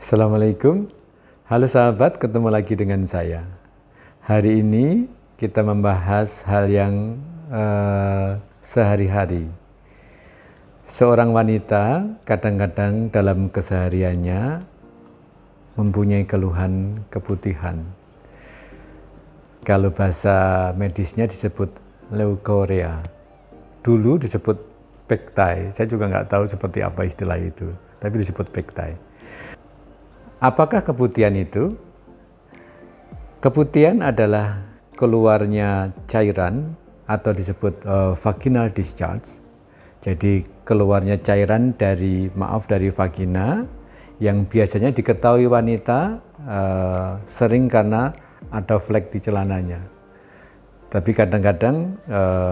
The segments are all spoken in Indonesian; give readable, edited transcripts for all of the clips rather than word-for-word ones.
Assalamualaikum, halo sahabat, ketemu lagi dengan saya. Hari ini kita membahas hal yang sehari-hari. Seorang wanita kadang-kadang dalam kesehariannya mempunyai keluhan keputihan. Kalau bahasa medisnya disebut leukorea. Dulu disebut pektai, saya juga nggak tahu seperti apa istilah itu, tapi disebut pektai. Apakah keputihan itu? Keputihan adalah keluarnya cairan atau disebut vaginal discharge. Jadi keluarnya cairan dari vagina yang biasanya diketahui wanita sering karena ada flek di celananya. Tapi kadang-kadang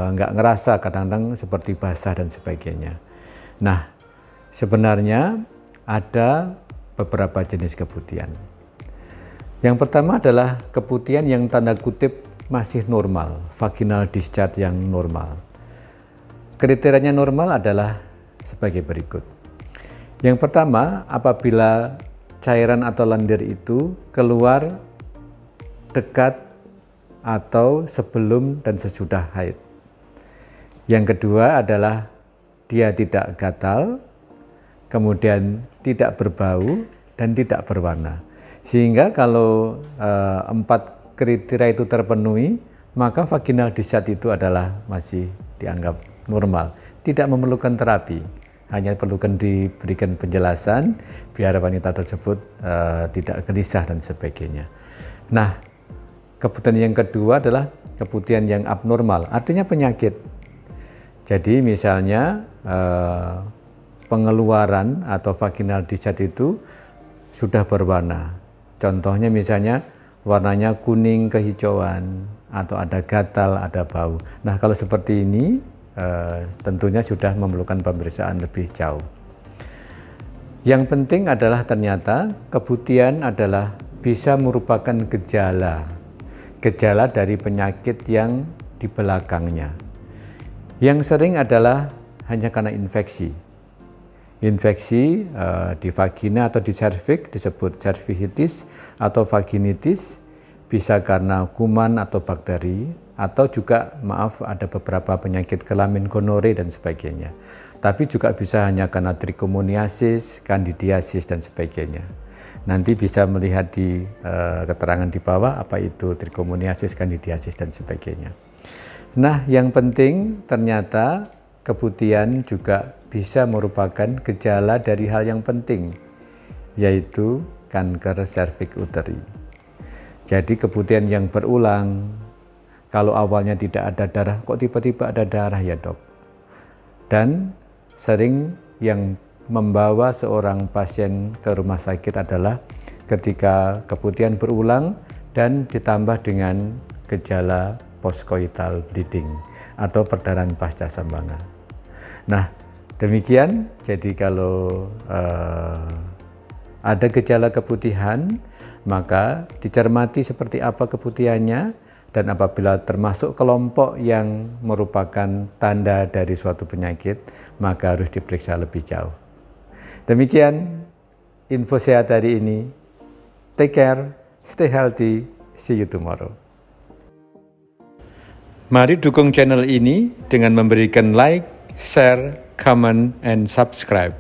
nggak ngerasa, kadang-kadang seperti basah dan sebagainya. Nah, sebenarnya ada beberapa jenis keputihan. Yang pertama adalah keputihan yang tanda kutip masih normal, vaginal discharge yang normal. Kriterianya normal adalah sebagai berikut. Yang pertama, apabila cairan atau lendir itu keluar dekat atau sebelum dan sesudah haid. Yang kedua adalah dia tidak gatal, kemudian tidak berbau dan tidak berwarna. Sehingga kalau 4 kriteria itu terpenuhi, maka vaginal discharge itu adalah masih dianggap normal, tidak memerlukan terapi, hanya perlukan diberikan penjelasan biar wanita tersebut tidak gelisah dan sebagainya. Nah, keputihan yang kedua adalah keputihan yang abnormal, artinya penyakit. Jadi misalnya pengeluaran atau vaginal discharge itu sudah berwarna. Contohnya misalnya warnanya kuning kehijauan atau ada gatal, ada bau. Nah, kalau seperti ini tentunya sudah memerlukan pemeriksaan lebih jauh. Yang penting adalah ternyata keputihan adalah bisa merupakan gejala dari penyakit yang di belakangnya. Yang sering adalah hanya karena infeksi di vagina atau di serviks disebut cervicitis atau vaginitis, bisa karena kuman atau bakteri, atau juga ada beberapa penyakit kelamin gonore dan sebagainya. Tapi juga bisa hanya karena trichomoniasis, candidiasis dan sebagainya. Nanti bisa melihat di keterangan di bawah apa itu trichomoniasis, candidiasis dan sebagainya. Nah, yang penting ternyata keputihan juga bisa merupakan gejala dari hal yang penting, yaitu kanker serviks uteri. Jadi keputihan yang berulang, kalau awalnya tidak ada darah, kok tiba-tiba ada darah ya dok? Dan sering yang membawa seorang pasien ke rumah sakit adalah ketika keputihan berulang dan ditambah dengan gejala postcoital bleeding atau perdarahan pasca sambanga. Nah, demikian, jadi kalau ada gejala keputihan, maka dicermati seperti apa keputihannya, dan apabila termasuk kelompok yang merupakan tanda dari suatu penyakit, maka harus diperiksa lebih jauh. Demikian info sehat hari ini. Take care, stay healthy, see you tomorrow. Mari dukung channel ini dengan memberikan like, share, comment, and subscribe.